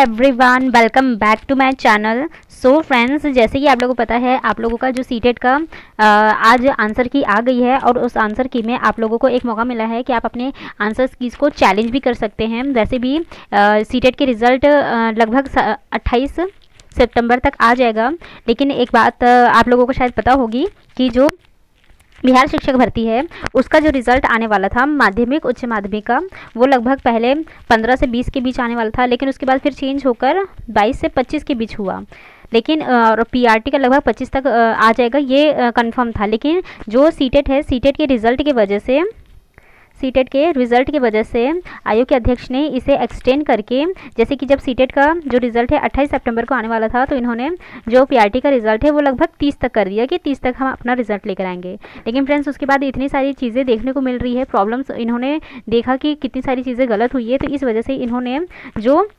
Everyone, welcome back to my channel. So friends, जैसे कि आप लोगों को पता है, आप लोगों का जो सीटेट का आज आंसर की आ गई है और उस आंसर की में आप लोगों को एक मौका मिला है कि आप अपने आंसर्स कीज को चैलेंज भी कर सकते हैं। वैसे भी सीटेट के रिज़ल्ट लगभग 28 सितंबर तक आ जाएगा। लेकिन एक बात आप लोगों को शायद पता होगी कि जो बिहार शिक्षक भर्ती है उसका जो रिज़ल्ट आने वाला था माध्यमिक उच्च माध्यमिक का, वो लगभग पहले 15 से 20 के बीच आने वाला था, लेकिन उसके बाद फिर चेंज होकर 22 से 25 के बीच हुआ। लेकिन पीआरटी का लगभग 25 तक आ जाएगा, ये कंफर्म था। लेकिन जो सीटेट है, सीटेट के रिज़ल्ट की वजह से आयोग के अध्यक्ष ने इसे एक्सटेंड करके, जैसे कि जब सीटेट का जो रिज़ल्ट है 28 सितंबर को आने वाला था, तो इन्होंने जो पीआरटी का रिज़ल्ट है वो लगभग 30 तक कर दिया कि 30 तक हम अपना रिज़ल्ट लेकर आएंगे। लेकिन फ्रेंड्स, उसके बाद इतनी सारी चीज़ें देखने को मिल रही है, प्रॉब्लम्स, इन्होंने देखा कि कितनी सारी चीज़ें गलत हुई है, तो इस वजह से इन्होंने जो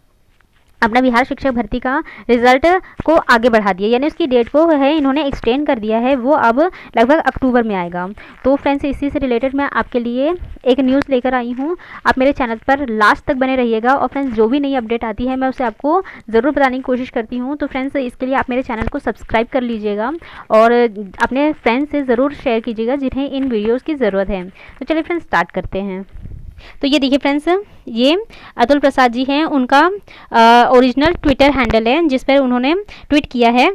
अपना बिहार शिक्षक भर्ती का रिज़ल्ट को आगे बढ़ा दिया, यानी उसकी डेट को है इन्होंने एक्सटेंड कर दिया है, वो अब लगभग अक्टूबर में आएगा। तो फ्रेंड्स, इसी से रिलेटेड मैं आपके लिए एक न्यूज़ लेकर आई हूँ। आप मेरे चैनल पर लास्ट तक बने रहिएगा और फ्रेंड्स, जो भी नई अपडेट आती है मैं उसे आपको ज़रूर बताने की कोशिश करती हूँ। तो फ्रेंड्स, इसके लिए आप मेरे चैनल को सब्सक्राइब कर लीजिएगा और अपने फ्रेंड्स से ज़रूर शेयर कीजिएगा जिन्हें इन वीडियोज़ की ज़रूरत है। तो चलिए फ्रेंड्स, स्टार्ट करते हैं। तो ये देखिए फ्रेंड्स, ये अतुल प्रसाद जी हैं, उनका ओरिजिनल ट्विटर हैंडल है जिस पर उन्होंने ट्वीट किया है।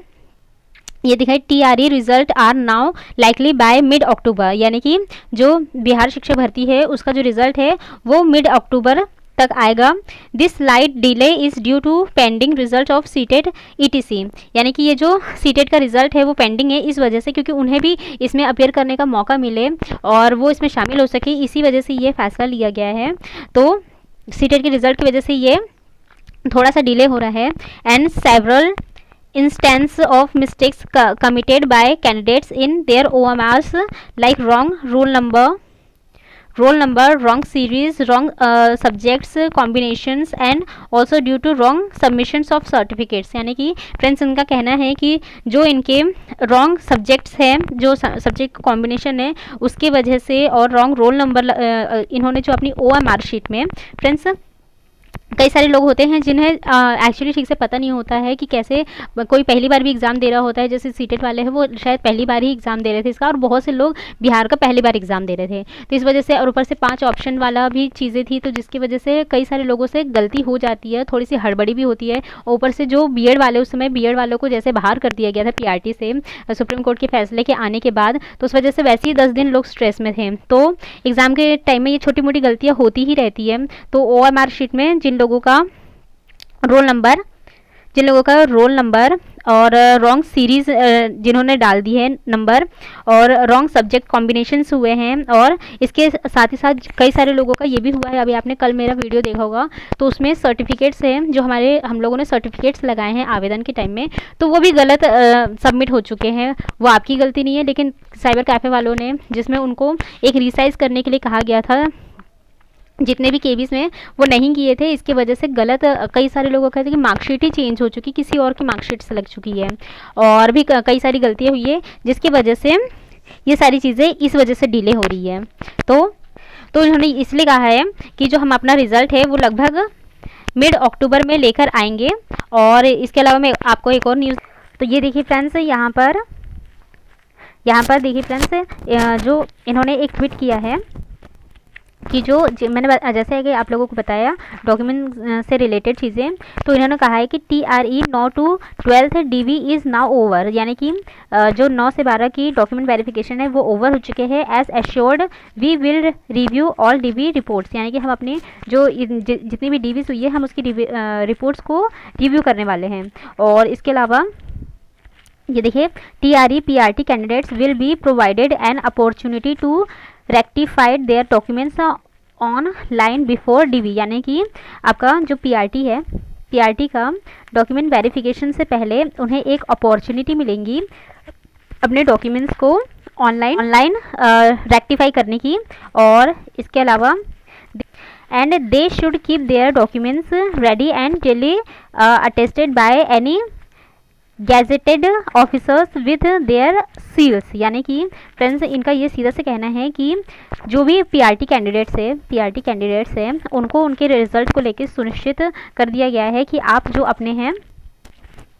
ये दिखाई TRE result are now likely by mid October, यानी कि जो बिहार शिक्षक भर्ती है उसका जो रिज़ल्ट है वो मिड अक्टूबर तक आएगा। This slight delay is due to pending result of CTET ETC, यानी कि ये जो सीटेट का रिज़ल्ट है वो पेंडिंग है इस वजह से, क्योंकि उन्हें भी इसमें अपीयर करने का मौका मिले और वो इसमें शामिल हो सके, इसी वजह से ये फैसला लिया गया है। तो सीटेट के रिज़ल्ट की वजह से ये थोड़ा सा डिले हो रहा है। And several instance of mistakes committed by candidates in their OMRs, like wrong roll number, wrong series, wrong subjects combinations, and also due to wrong submissions of certificates। यानी कि फ्रेंड्स, उनका कहना है कि जो इनके रॉन्ग सब्जेक्ट्स हैं, जो सब्जेक्ट कॉम्बिनेशन है उसकी वजह से, और रॉन्ग रोल नंबर इन्होंने जो अपनी OMR शीट में, फ्रेंड्स कई सारे लोग होते हैं जिन्हें एक्चुअली ठीक से पता नहीं होता है कि कैसे, कोई पहली बार भी एग्ज़ाम दे रहा होता है, जैसे सीटेट वाले हैं वो शायद पहली बार ही एग्ज़ाम दे रहे थे इसका, और बहुत से लोग बिहार का पहली बार एग्ज़ाम दे रहे थे। तो इस वजह से, और ऊपर से 5 ऑप्शन वाला भी चीज़ें थी, तो जिसकी वजह से कई सारे लोगों से गलती हो जाती है, थोड़ी सी हड़बड़ी भी होती है। ऊपर से जो बीएड वाले, उस समय बीएड वालों को जैसे बाहर कर दिया गया था पीआरटी से सुप्रीम कोर्ट के फैसले के आने के बाद, तो उस वजह से वैसे ही 10 दिन लोग स्ट्रेस में थे। तो एग्ज़ाम के टाइम में ये छोटी मोटी गलतियाँ होती ही रहती है। तो OMR शीट में जिन लोगों का रोल नंबर और रॉन्ग सीरीज़ जिन्होंने डाल दी है नंबर, और रॉन्ग सब्जेक्ट कॉम्बिनेशंस हुए हैं, और इसके साथ ही साथ कई सारे लोगों का ये भी हुआ है, अभी आपने कल मेरा वीडियो देखा होगा, तो उसमें सर्टिफिकेट्स हैं जो हम लोगों ने सर्टिफिकेट्स लगाए हैं आवेदन के टाइम में, तो वो भी गलत सबमिट हो चुके हैं। वो आपकी गलती नहीं है, लेकिन साइबर कैफ़े वालों ने, जिसमें उनको एक रिसाइज करने के लिए कहा गया था, जितने भी केबीज में वो नहीं किए थे, इसकी वजह से गलत कई सारे लोगों का कहते हैं कि मार्कशीट ही चेंज हो चुकी, किसी और की मार्कशीट से लग चुकी है, और भी कई सारी गलतियाँ हुई है, जिसकी वजह से ये सारी चीज़ें इस वजह से डिले हो रही है। तो इन्होंने इसलिए कहा है कि जो हम अपना रिज़ल्ट है वो लगभग मिड अक्टूबर में लेकर आएंगे। और इसके अलावा मैं आपको एक और न्यूज़, तो ये देखिए फ्रेंड्स, यहाँ पर देखिए फ्रेंड्स, जो इन्होंने एक ट्वीट किया है कि मैंने जैसे कि आप लोगों को बताया डॉक्यूमेंट से रिलेटेड चीज़ें, तो इन्होंने कहा है कि TRE 9 to 12 DV is now over, यानी कि जो 9 से 12 की डॉक्यूमेंट वेरिफिकेशन है वो ओवर हो चुके हैं। As assured we will review all DV reports, यानी कि हम अपनी जो जितनी भी DVs हुई है हम उसकी रिपोर्ट्स को रिव्यू करने वाले हैं। और इसके अलावा ये देखिए, TRE PRT candidates will be provided an opportunity to rectified their documents online before DV, यानी कि आपका जो PRT का डॉक्यूमेंट वेरिफिकेशन से पहले उन्हें एक अपॉर्चुनिटी मिलेंगी अपने डॉक्यूमेंट्स को ऑनलाइन रेक्टिफाई करने की। और इसके अलावा and they should keep their documents ready and daily attested by any gazetted officers with their seals, यानी कि फ्रेंड्स इनका ये सीधा से कहना है कि जो भी पीआरटी कैंडिडेट्स हैं उनको उनके रिजल्ट को लेकर सुनिश्चित कर दिया गया है कि आप जो अपने हैं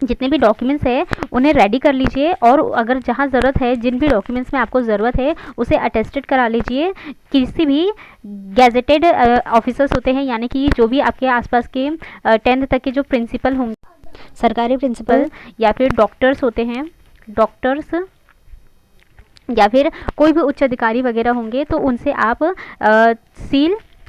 जितने भी डॉक्यूमेंट्स है उन्हें रेडी कर लीजिए, और अगर जहाँ ज़रूरत है जिन भी डॉक्यूमेंट्स में आपको ज़रूरत है उसे अटेस्टेड करा लीजिए किसी भी गैजेटेड ऑफिसर्स होते हैं, यानी कि जो भी आपके आसपास के 10th तक के जो प्रिंसिपल होंगे, सरकारी प्रिंसिपल या फिर डॉक्टर्स होते हैं, डॉक्टर्स या फिर कोई भी उच्च अधिकारी वगैरह होंगे, तो उनसे आप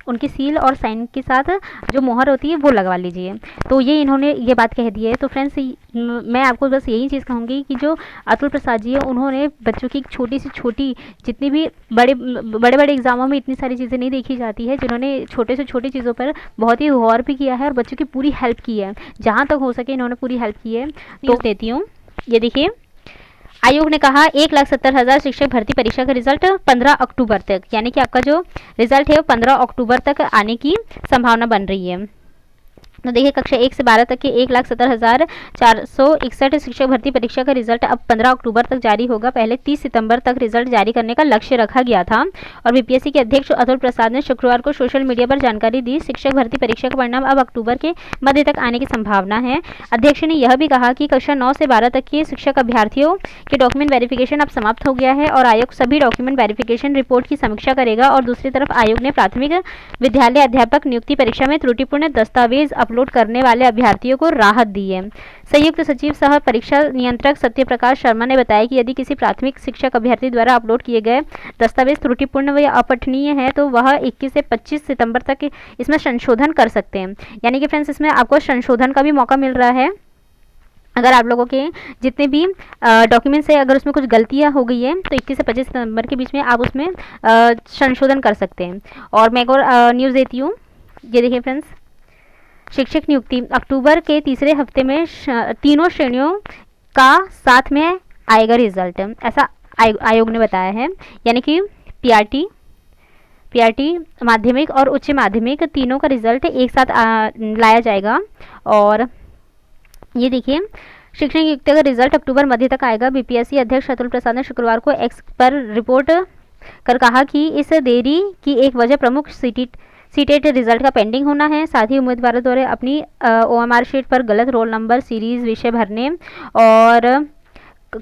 उनकी सील और साइन के साथ जो मोहर होती है वो लगवा लीजिए। तो ये इन्होंने ये बात कह दी है। तो फ्रेंड्स मैं आपको बस यही चीज़ कहूँगी कि जो अतुल प्रसाद जी है उन्होंने बच्चों की छोटी से छोटी जितनी भी बड़े बड़े एग्जामों में इतनी सारी चीज़ें नहीं देखी जाती है, जिन्होंने छोटे से छोटी चीज़ों पर बहुत ही गौर भी किया है और बच्चों की पूरी हेल्प की है, जहाँ तक हो सके इन्होंने पूरी हेल्प की है। तो देती हूँ, ये देखिए आयोग ने कहा 1,70,000 शिक्षक भर्ती परीक्षा का रिजल्ट 15 अक्टूबर तक, यानी कि आपका जो रिजल्ट है वो 15 अक्टूबर तक आने की संभावना बन रही है। तो देखिए कक्षा 1 से 12 तक के 1,70,461 शिक्षक भर्ती परीक्षा का रिजल्ट अब 15 अक्टूबर तक जारी होगा। पहले 30 सितंबर तक रिजल्ट जारी करने का लक्ष्य रखा गया था और बीपीएससी के अध्यक्ष अतुल प्रसाद ने शुक्रवार को सोशल मीडिया पर जानकारी दी। शिक्षक भर्ती परीक्षा का परिणाम अब अक्टूबर के मध्य तक आने की संभावना है। अध्यक्ष ने यह भी कहा कि कक्षा 9 से 12 तक के शिक्षक अभ्यर्थियों के डॉक्यूमेंट वेरिफिकेशन अब समाप्त हो गया है और आयोग सभी डॉक्यूमेंट वेरिफिकेशन रिपोर्ट की समीक्षा करेगा। और दूसरी तरफ आयोग ने प्राथमिक विद्यालय अध्यापक नियुक्ति परीक्षा में त्रुटिपूर्ण दस्तावेज अपलोड करने वाले अभ्यर्थियों को राहत दी है। संयुक्त सचिव सह परीक्षा नियंत्रक सत्य प्रकाश शर्मा ने बताया कि यदि किसी प्राथमिक शिक्षक अभ्यर्थी द्वारा अपलोड किए गए दस्तावेज त्रुटिपूर्ण व अपठनीय है तो वह 21 से 25 सितंबर तक इसमें संशोधन कर सकते हैं। यानी कि फ्रेंड्स इसमें आपको संशोधन का भी मौका मिल रहा है। अगर आप लोगों के जितने भी डॉक्यूमेंट्स है अगर उसमें कुछ गलतियां हो गई है तो 21 से 25 सितंबर के बीच में आप उसमें संशोधन कर सकते हैं। और मैं एक और न्यूज़ देती हूँ, ये देखिए फ्रेंड्स, शिक्षक नियुक्ति अक्टूबर के तीसरे हफ्ते में तीनों श्रेणियों का साथ में आएगा रिजल्ट, ऐसा आयोग ने बताया है। यानी कि पीआरटी माध्यमिक और उच्च माध्यमिक तीनों का रिजल्ट एक साथ लाया जाएगा। और ये देखिए शिक्षक नियुक्ति का रिजल्ट अक्टूबर मध्य तक आएगा। बीपीएससी अध्यक्ष अतुल प्रसाद ने शुक्रवार को एक्स पर रिपोर्ट कर कहा कि इस देरी की एक वजह प्रमुख सीटेट रिजल्ट का पेंडिंग होना है। साथ ही उम्मीदवारों द्वारा अपनी ओएमआर शीट पर गलत रोल नंबर, सीरीज, विषय भरने और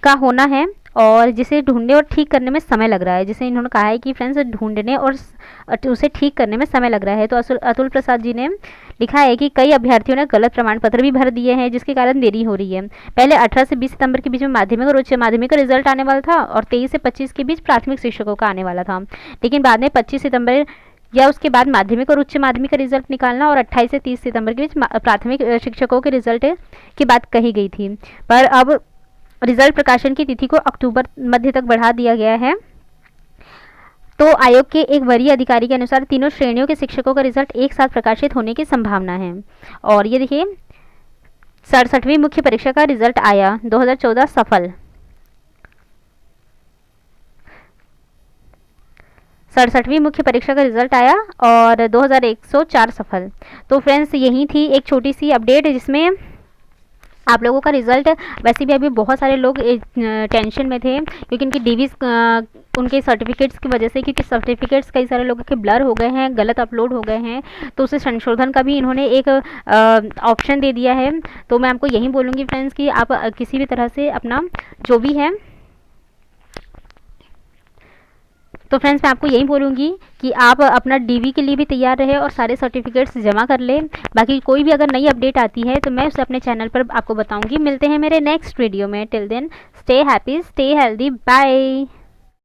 का होना है और जिसे ढूंढने और ठीक करने में समय लग रहा है। जिसे इन्होंने कहा है कि फ्रेंड्स ढूंढने और उसे ठीक करने में समय लग रहा है। तो अतुल प्रसाद जी ने लिखा है कि कई अभ्यर्थियों ने गलत प्रमाण पत्र भी भर दिए हैं जिसके कारण देरी हो रही है। पहले 18 से 20 सितंबर के बीच में माध्यमिक और उच्च माध्यमिक का रिजल्ट आने वाला था और 23 से 25 के बीच प्राथमिक शिक्षकों का आने वाला था, लेकिन बाद में 25 सितंबर या उसके बाद माध्यमिक और उच्च माध्यमिक का रिजल्ट निकालना और 28 से 30 सितंबर के बीच प्राथमिक शिक्षकों के रिजल्ट की बात कही गई थी। पर अब रिजल्ट प्रकाशन की तिथि को अक्टूबर मध्य तक बढ़ा दिया गया है। तो आयोग के एक वरीय अधिकारी के अनुसार तीनों श्रेणियों के शिक्षकों का रिजल्ट एक साथ प्रकाशित होने की संभावना है। और ये देखिए 67वीं मुख्य परीक्षा का रिजल्ट आया 2014 सफल, 67वीं मुख्य परीक्षा का रिजल्ट आया और 2104 सफल। तो फ्रेंड्स यही थी एक छोटी सी अपडेट जिसमें आप लोगों का रिजल्ट, वैसे भी अभी बहुत सारे लोग टेंशन में थे क्योंकि उनकी डीवीज उनके सर्टिफिकेट्स की वजह से, क्योंकि सर्टिफिकेट्स कई सारे लोगों के ब्लर हो गए हैं, गलत अपलोड हो गए हैं, तो उसे संशोधन का भी इन्होंने एक ऑप्शन दे दिया है। तो मैं आपको यही बोलूँगी फ्रेंड्स कि आप किसी भी तरह से अपना जो भी है, तो फ्रेंड्स मैं आपको यही बोलूँगी कि आप अपना डीवी के लिए भी तैयार रहे और सारे सर्टिफिकेट्स जमा कर लें। बाकी कोई भी अगर नई अपडेट आती है तो मैं उसे अपने चैनल पर आपको बताऊँगी। मिलते हैं मेरे नेक्स्ट वीडियो में। Till then stay happy, stay healthy, bye.